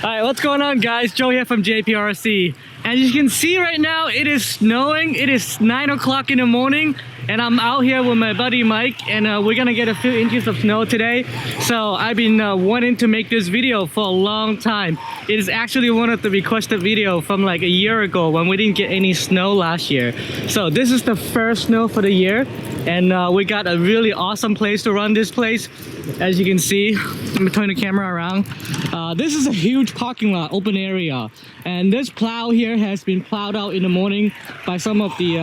Alright, what's going on, guys? Joe here from JPRC. As you can see right now, it is snowing. It is 9 o'clock in the morning and I'm out here with my buddy Mike, and we're gonna get a few inches of snow today. So I've been wanting to make this video for a long time. It is actually one of the requested video from like a year ago when we didn't get any snow last year. So this is the first snow for the year, and we got a really awesome place to run this place. As you can see, let me turn the camera around. This is a huge parking lot, open area, and this plow here has been plowed out in the morning by some of the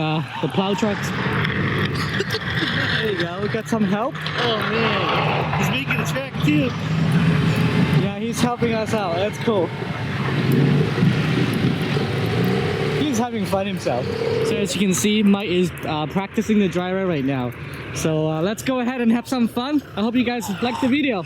plow trucks. There you go, we got some help. Oh man, he's making a track too. Yeah, he's helping us out, that's cool. He's having fun himself. So as you can see, Mike is practicing the driver right now. So let's go ahead and have some fun. I hope you guys like the video.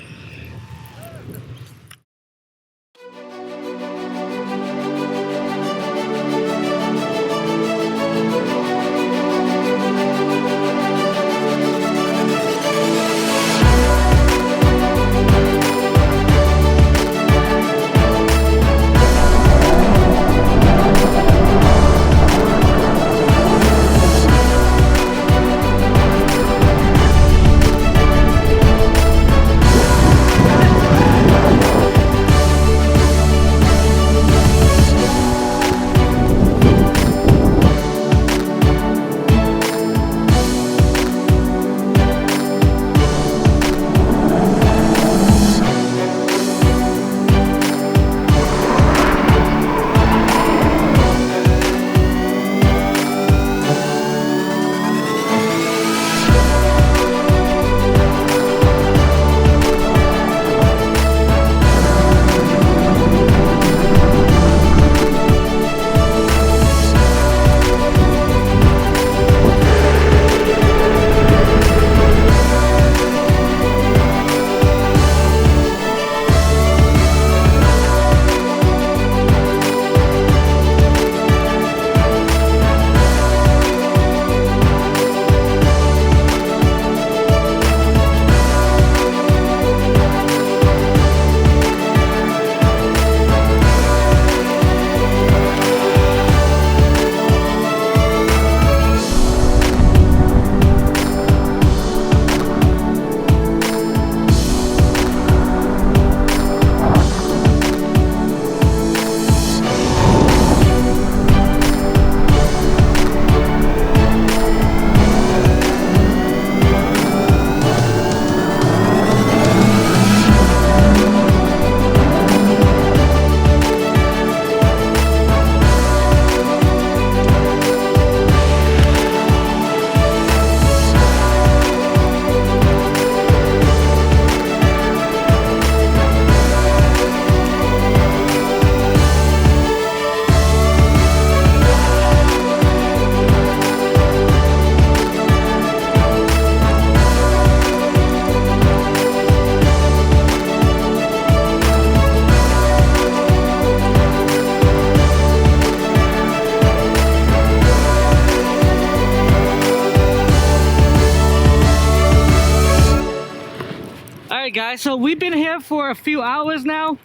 Alright guys, so we've been here for a few hours now,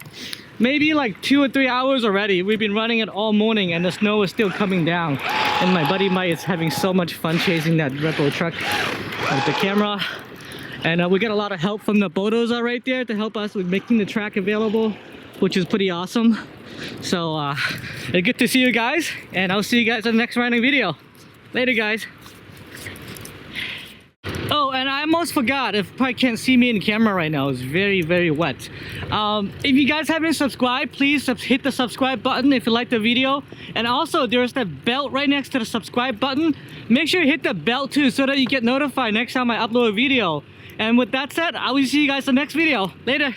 maybe like 2 or 3 hours already. We've been running it all morning and the snow is still coming down, and my buddy Mike is having so much fun chasing that RedBull truck with the camera. And we got a lot of help from the bulldozers right there to help us with making the track available, which is pretty awesome. So it's good to see you guys, and I'll see you guys in the next riding video. Later guys. Oh, and I almost forgot, if you probably can't see me in the camera right now, it's very, very wet. If you guys haven't subscribed, please hit the subscribe button if you like the video. And also, there's that belt right next to the subscribe button. Make sure you hit the bell too so that you get notified next time I upload a video. And with that said, I will see you guys in the next video. Later.